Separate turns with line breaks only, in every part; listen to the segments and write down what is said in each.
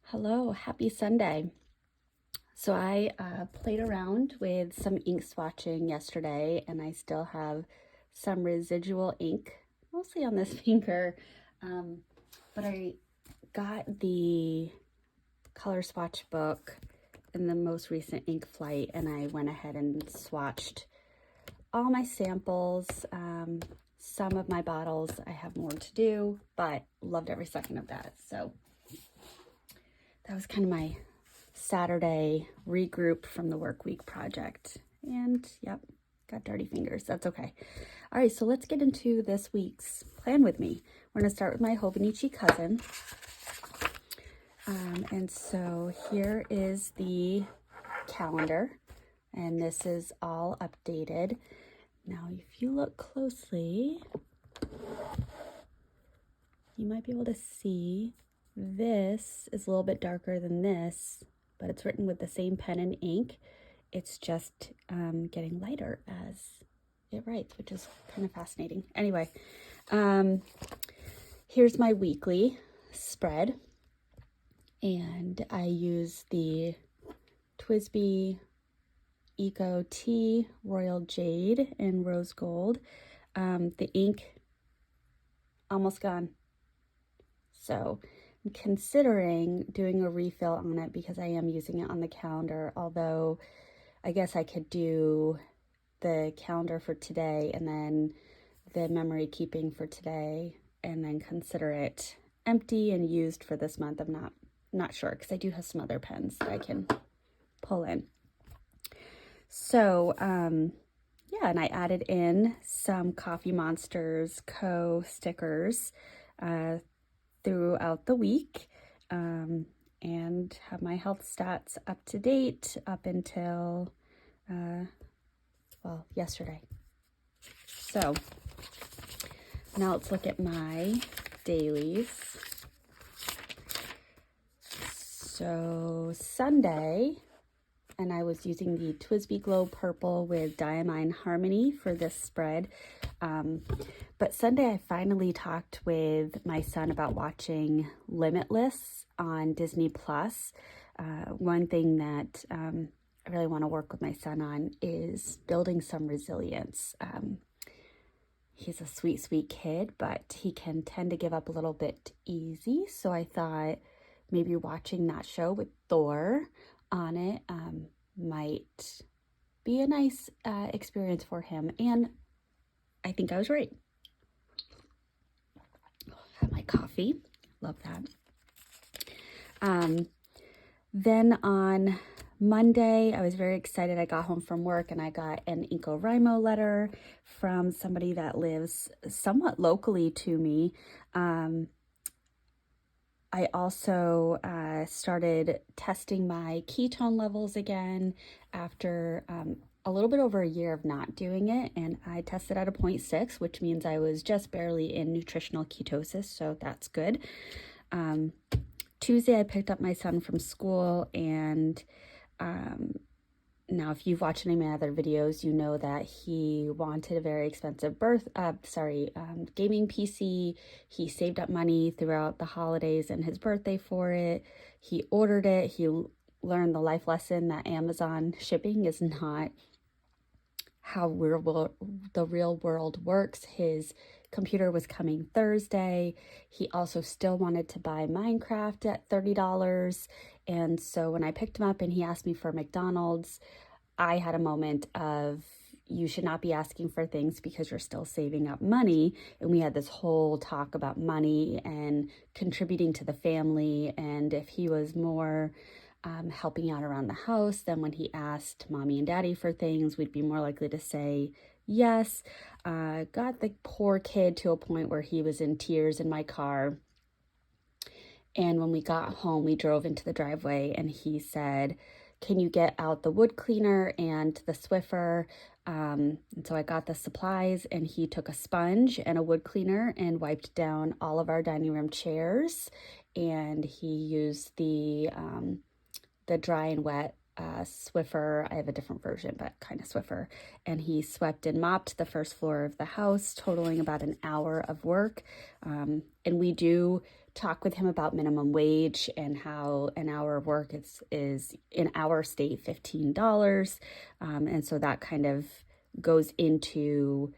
Hello, happy Sunday. So I played around with some ink swatching yesterday, and I still have some residual ink, mostly on this finger. But I got the color swatch book in the most recent ink flight, and I went ahead and swatched all my samples. Some of my bottles I have more to do, but loved every second of that. So that was kind of my Saturday regroup from the work week project. And yep, got dirty fingers. That's okay. All right, so let's get into this week's plan with me. We're going to start with my Hobonichi cousin. And so here is the calendar, and this is all updated. Now, if you look closely, you might be able to see this is a little bit darker than this, but it's written with the same pen and ink. It's just getting lighter as it writes, which is kind of fascinating. Anyway, here's my weekly spread, and I use the TWSBI Eco Tea Royal Jade and Rose Gold. The ink almost gone, so I'm considering doing a refill on it because I am using it on the calendar, although I guess I could do the calendar for today and then the memory keeping for today and then consider it empty and used for this month. I'm not sure because I do have some other pens that I can pull in. So, yeah, and I added in some Coffee Monsters Co. stickers throughout the week, and have my health stats up to date up until, well, yesterday. So now let's look at my dailies. So Sunday, and I was using the TWSBI Glow Purple with Diamine Harmony for this spread. But Sunday, I finally talked with my son about watching Limitless on Disney Plus. One thing that I really want to work with my son on is building some resilience. He's a sweet, sweet kid, but he can tend to give up a little bit easy. So I thought maybe watching that show with Thor on it might be a nice experience for him. And I think I was right. Have my coffee. Love that. Then on Monday, I was very excited. I got home from work and I got an NaCoWriMo letter from somebody that lives somewhat locally to me. I also started testing my ketone levels again after a little bit over a year of not doing it, and I tested at a 0.6, which means I was just barely in nutritional ketosis, so that's good. Tuesday, I picked up my son from school, and now if you've watched any of my other videos, you know that he wanted a very expensive gaming PC. He saved up money throughout the holidays and his birthday for it. He ordered it. He learned the life lesson that Amazon shipping is not how the real world works. His computer was coming Thursday. He also still wanted to buy Minecraft at $30. And so when I picked him up and he asked me for McDonald's, I had a moment of, you should not be asking for things because you're still saving up money. And we had this whole talk about money and contributing to the family. And if he was more helping out around the house, then when he asked mommy and daddy for things, we'd be more likely to say yes. Got the poor kid to a point where he was in tears in my car. And when we got home, we drove into the driveway and he said, "Can you get out the wood cleaner and the Swiffer?" And so I got the supplies, and he took a sponge and a wood cleaner and wiped down all of our dining room chairs. And he used the dry and wet Swiffer. I have a different version, but kind of Swiffer. And he swept and mopped the first floor of the house, totaling about an hour of work. And we do talk with him about minimum wage and how an hour of work is in our state $15. And so that kind of goes into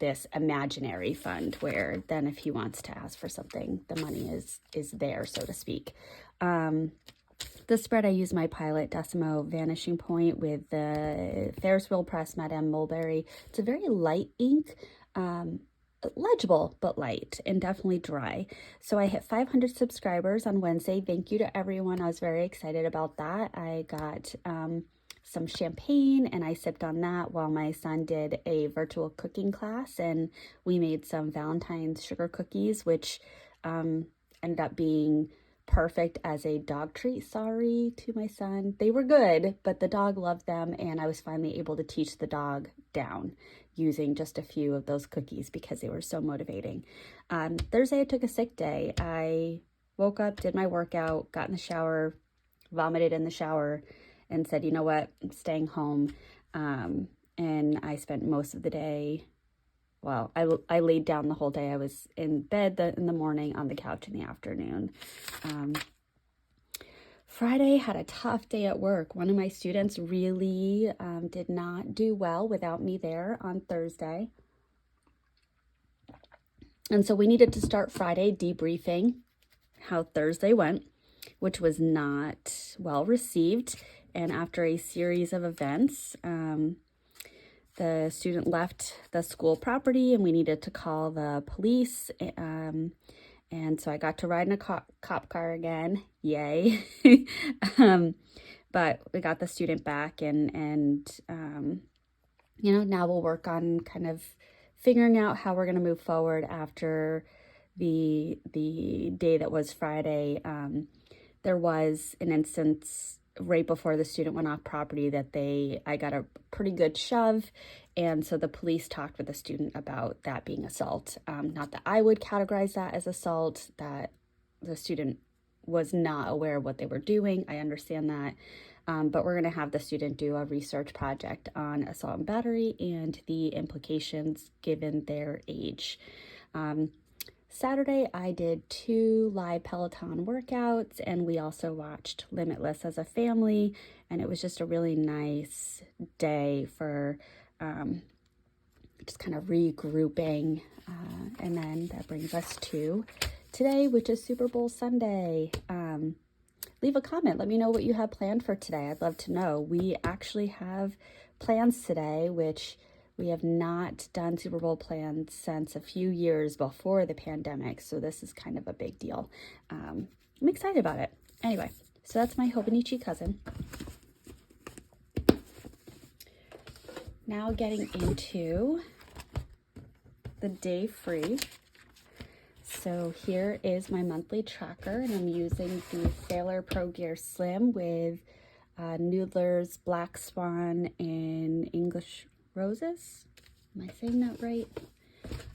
this imaginary fund where then if he wants to ask for something, the money is there, so to speak. The spread, I use my Pilot Decimo Vanishing Point with the Ferris Wheel Press Madame Mulberry. It's a very light ink, legible but light and definitely dry. So I hit 500 subscribers on Wednesday. Thank you to everyone. I was very excited about that. I got some champagne and I sipped on that while my son did a virtual cooking class, and we made some Valentine's sugar cookies, which ended up being perfect as a dog treat. Sorry to my son. They were good, but the dog loved them, and I was finally able to teach the dog down using just a few of those cookies because they were so motivating. Thursday, I took a sick day. I woke up, did my workout, got in the shower, vomited in the shower, and said, you know what, I'm staying home. And I spent most of the day, well, I laid down the whole day. I was in bed in the morning, on the couch in the afternoon. Friday, had a tough day at work. One of my students really did not do well without me there on Thursday. And so we needed to start Friday debriefing how Thursday went, which was not well received. And after a series of events, the student left the school property and we needed to call the police. And so I got to ride in a cop car again. Yay. But we got the student back and you know, now we'll work on kind of figuring out how we're going to move forward after the day that was Friday. There was an instance right before the student went off property that I got a pretty good shove. And so the police talked with the student about that being assault. Not that I would categorize that as assault, that the student was not aware of what they were doing. I understand that. But we're going to have the student do a research project on assault and battery and the implications given their age. Saturday, I did 2 live Peloton workouts, and we also watched Limitless as a family, and it was just a really nice day for just kind of regrouping. And then that brings us to today, which is Super Bowl Sunday. Leave a comment. Let me know what you have planned for today. I'd love to know. We actually have plans today, which we have not done Super Bowl plans since a few years before the pandemic, so this is kind of a big deal. I'm excited about it. Anyway, so that's my Hobonichi cousin. Now getting into the day free. So here is my monthly tracker, and I'm using the Sailor Pro Gear Slim with Noodler's Black Swan and English Roses. Am I saying that right?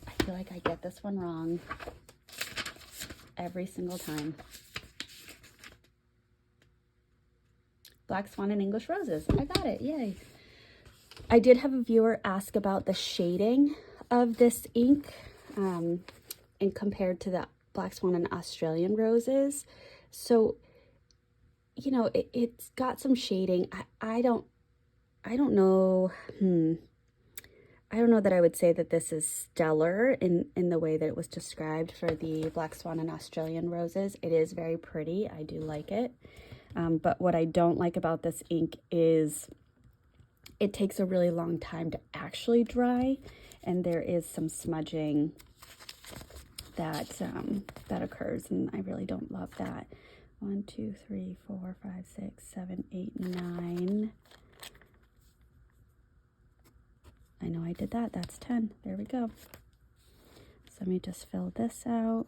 I feel like I get this one wrong every single time. Black Swan and English Roses. I got it. Yay. I did have a viewer ask about the shading of this ink and compared to the Black Swan and Australian Roses. So, you know, it's got some shading. I don't know. I don't know that I would say that this is stellar in the way that it was described for the Black Swan and Australian Roses. It is very pretty. I do like it. But what I don't like about this ink is it takes a really long time to actually dry, and there is some smudging that occurs, and I really don't love that. 1, 2, 3, 4, 5, 6, 7, 8, 9. I know I did that. That's 10. There we go. So let me just fill this out.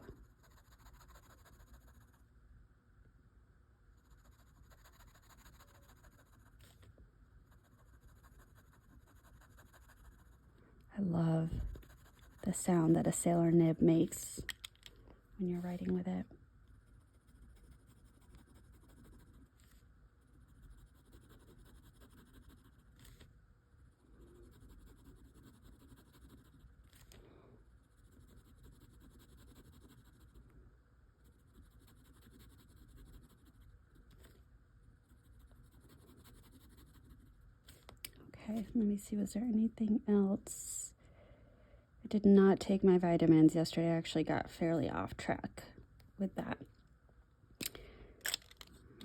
I love the sound that a sailor nib makes when you're writing with it. Okay, let me see, was there anything else? I did not take my vitamins yesterday. I actually got fairly off track with that.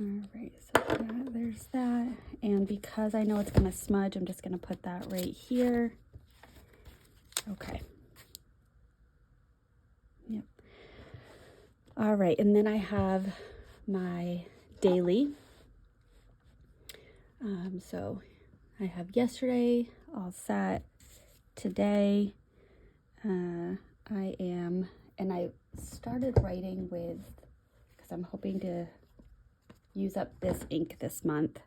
All right, so there's that. And because I know it's gonna smudge, I'm just gonna put that right here. Okay. Yep. All right, and then I have my daily. So I have yesterday all set. Today, I started writing with, because I'm hoping to use up this ink this month.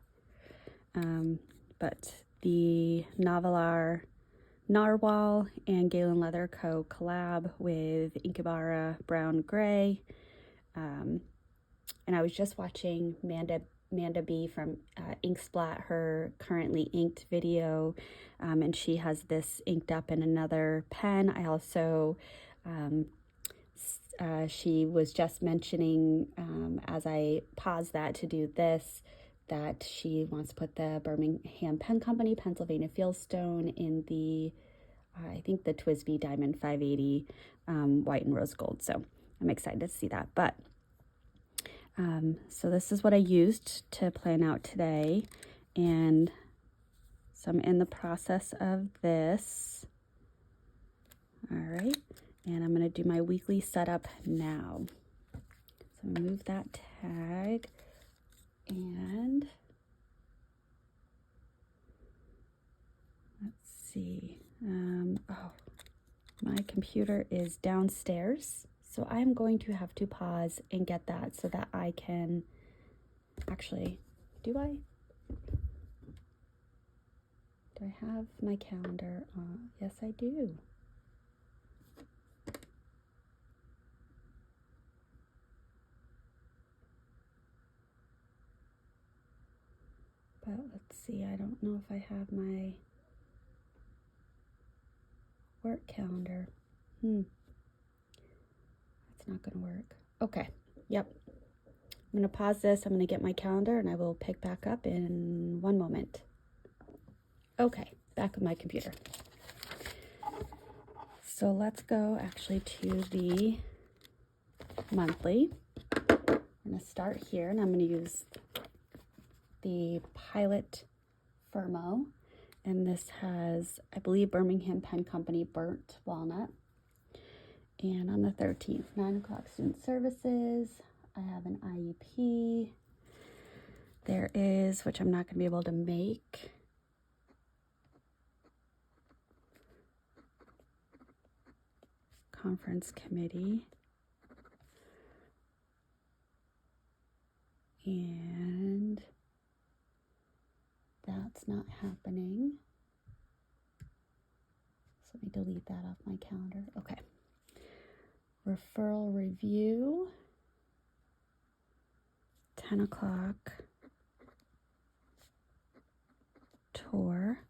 But the Novelar Narwhal and Galen Leather Co. collab with Inkabara Brown Gray. And I was just watching Manda B from Inksplat, her currently inked video, and she has this inked up in another pen. I also, she was just mentioning, as I paused that to do this, that she wants to put the Birmingham Pen Company Pennsylvania Fieldstone in the, I think the TWSBI Diamond 580 white and rose gold. So I'm excited to see that. But so this is what I used to plan out today. And so I'm in the process of this. All right. And I'm going to do my weekly setup now. So move that tag. And let's see. Oh, my computer is downstairs. So I'm going to have to pause and get that so that I can actually, do I have my calendar on? Yes, I do. But let's see, I don't know if I have my work calendar. That's not gonna work. Okay, yep. I'm gonna pause this, I'm gonna get my calendar, and I will pick back up in one moment. Okay, back with my computer. So let's go actually to the monthly. I'm gonna start here, and I'm gonna use the Pilot Firmo, and this has, I believe, Birmingham Pen Company Burnt Walnut. And on the 13th, 9 o'clock student services, I have an IEP. There is, which I'm not going to be able to make, conference committee. And that's not happening. So let me delete that off my calendar. Okay. Referral review, 10 o'clock tour,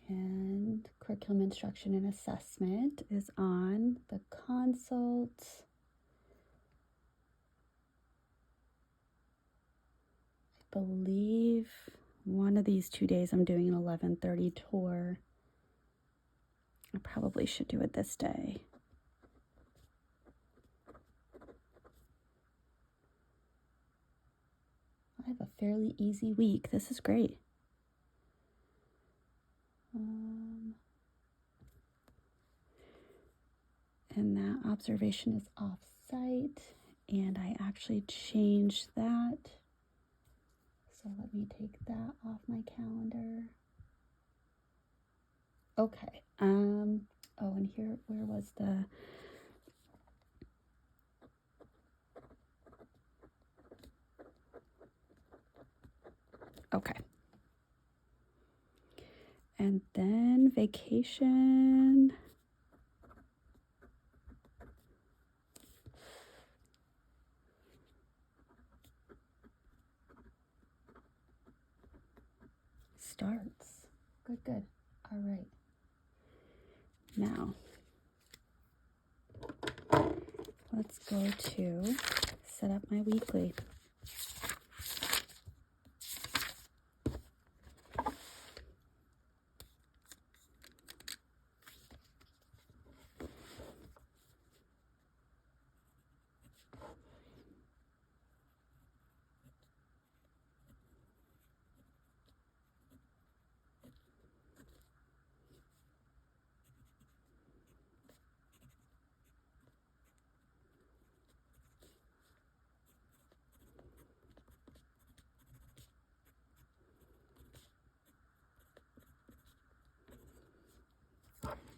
and curriculum instruction and assessment is on the consult. I believe one of these 2 days I'm doing an 11:30 tour. I probably should do it this day. I have a fairly easy week. This is great. And that observation is off-site, and I actually changed that. So let me take that off my calendar. Okay. Oh, and here, where was the... Okay. And then vacation. Starts. Good, good. All right. Now, let's go to set up my weekly.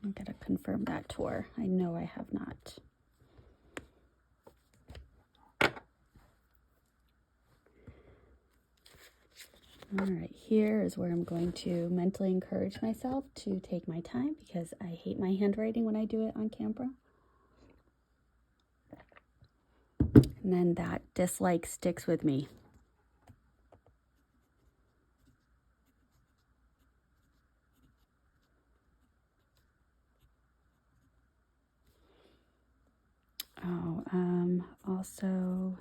I'm gonna confirm that tour. I know I have not. All right, here is where I'm going to mentally encourage myself to take my time because I hate my handwriting when I do it on camera. And then that dislike sticks with me. Oh, also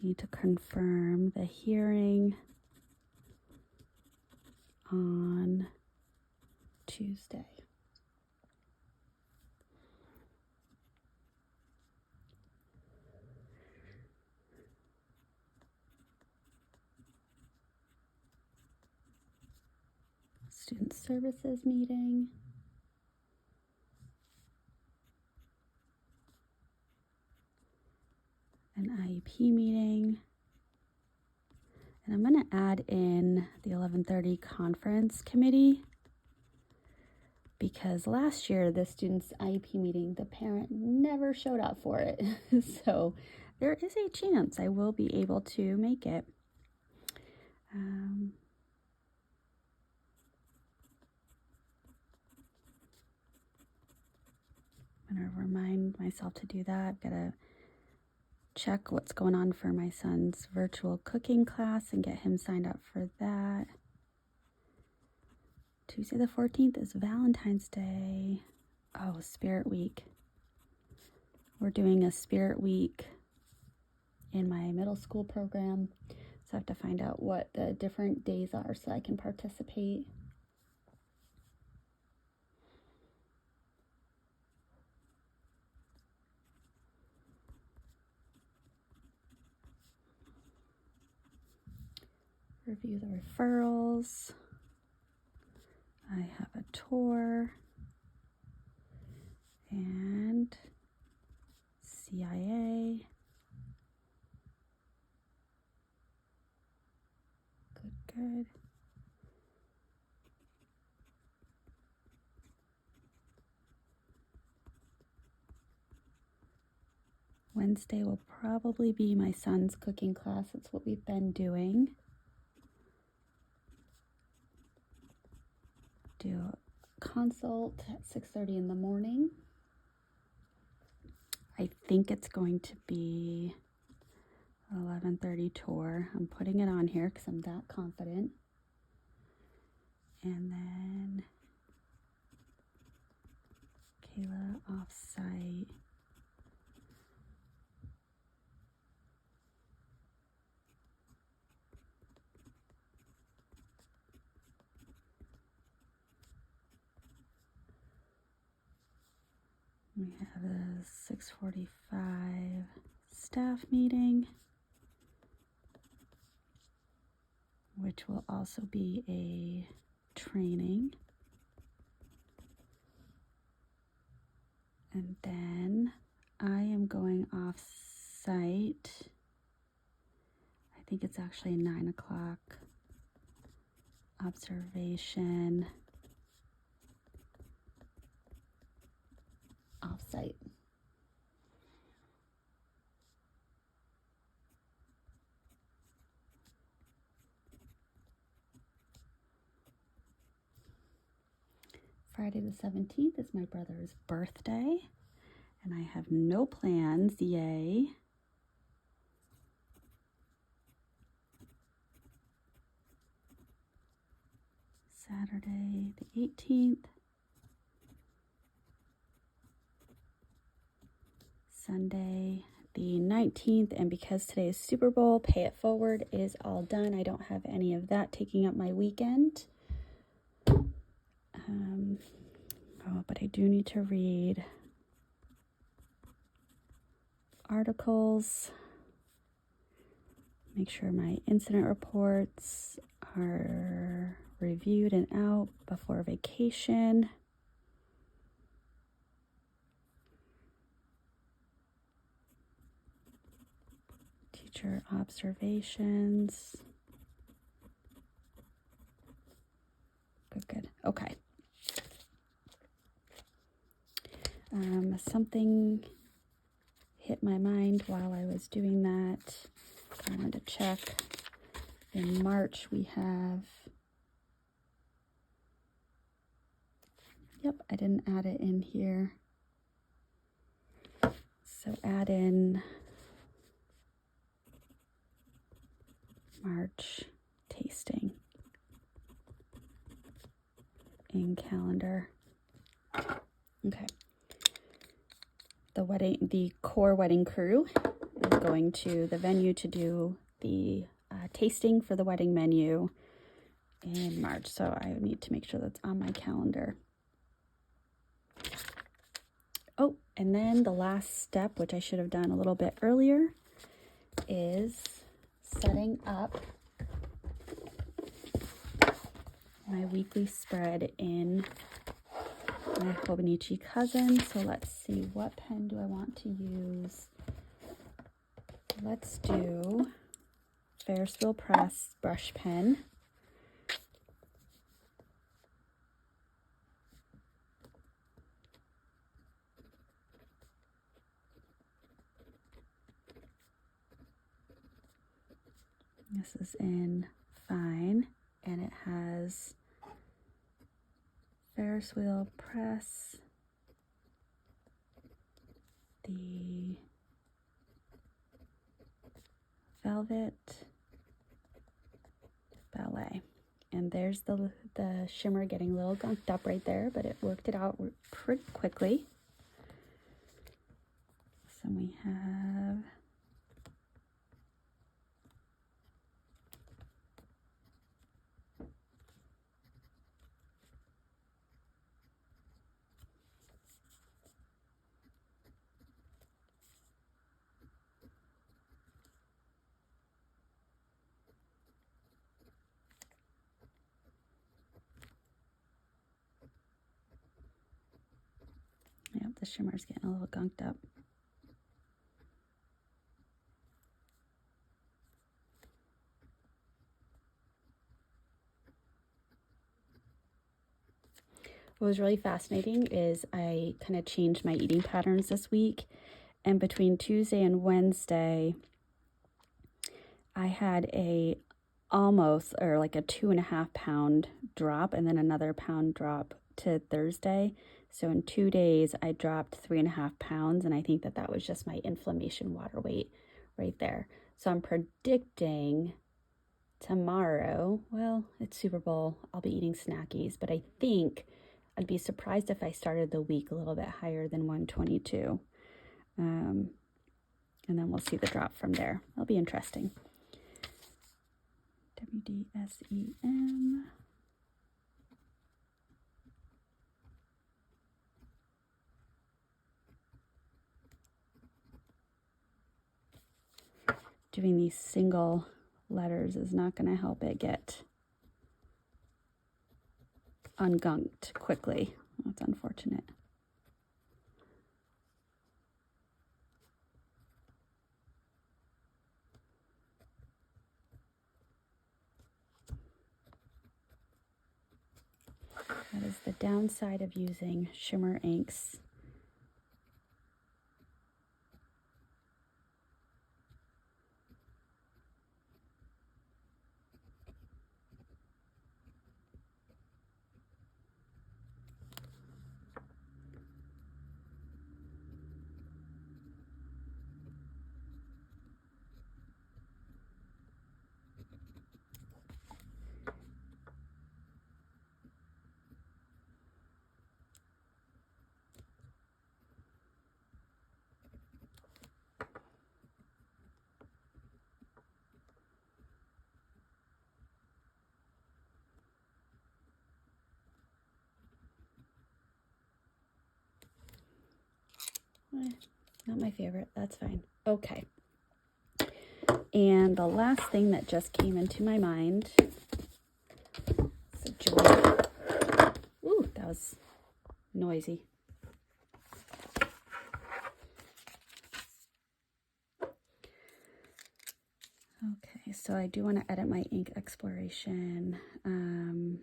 need to confirm the hearing on Tuesday. Student services meeting. An IEP meeting. And I'm going to add in the 11:30 conference committee because last year the student's IEP meeting, the parent never showed up for it. So there is a chance I will be able to make it. I'm going to remind myself to do that. I've got to check what's going on for my son's virtual cooking class and get him signed up for that. Tuesday the 14th is Valentine's Day. Oh, Spirit Week. We're doing a Spirit Week in my middle school program. So I have to find out what the different days are so I can participate. Review the referrals. I have a tour and CIA. Good. Wednesday will probably be my son's cooking class. It's what we've been doing. Do a consult at 6:30 in the morning. I think it's going to be 11:30 tour. I'm putting it on here because I'm that confident. And then Kayla offsite. We have a 6:45 staff meeting, which will also be a training. And then I am going off site. I think it's actually 9 o'clock observation off-site. Friday the 17th is my brother's birthday, and I have no plans, yay. Saturday the 18th. Sunday the 19th, and because today is Super Bowl, Pay It Forward is all done. I don't have any of that taking up my weekend. But I do need to read articles, make sure my incident reports are reviewed and out before vacation. Teacher observations. Good. Okay. Something hit my mind while I was doing that. I wanted to check. In March we have, yep, I didn't add it in here. So add in March tasting in calendar. Okay. The core wedding crew is going to the venue to do the tasting for the wedding menu in March. So I need to make sure that's on my calendar. Oh, and then the last step, which I should have done a little bit earlier, is setting up my weekly spread in my Hobonichi cousin. So let's see, what pen do I want to use? Let's do Ferris wheel press brush pen. This is in fine, and it has Ferris wheel press, the velvet, ballet, and there's the shimmer getting a little gunked up right there, but it worked it out pretty quickly. So we have the shimmer's getting a little gunked up. What was really fascinating is I kind of changed my eating patterns this week, and between Tuesday and Wednesday I had a almost, or like a 2.5 pound drop, and then another pound drop to Thursday. So in 2 days I dropped 3.5 pounds, and I think that was just my inflammation water weight right there. So I'm predicting tomorrow, well, it's Super Bowl, I'll be eating snackies, but I think I'd be surprised if I started the week a little bit higher than 122. And then we'll see the drop from there. It'll be interesting. WDSEM. Doing these single letters is not going to help it get ungunked quickly. That's unfortunate. That is the downside of using shimmer inks. Not my favorite, that's fine. Okay. And the last thing that just came into my mind, ooh, that was noisy. Okay, so I do want to edit my ink exploration. Gonna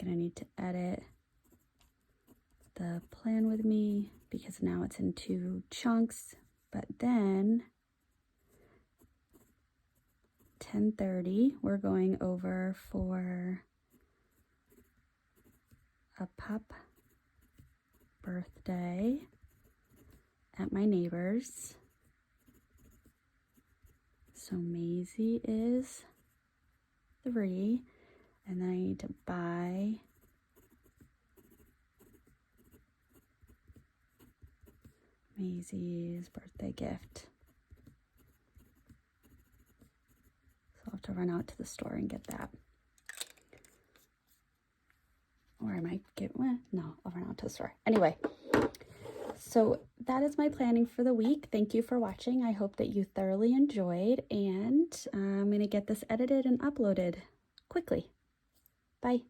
need to edit the plan with me because now it's in 2 chunks. But then 10:30, we're going over for a pup birthday at my neighbor's. So Maisie is 3, and then I need to buy Maisie's birthday gift. So I'll have to run out to the store and get that. Or I might get, well, no, I'll run out to the store. Anyway, so that is my planning for the week. Thank you for watching. I hope that you thoroughly enjoyed, and I'm going to get this edited and uploaded quickly. Bye.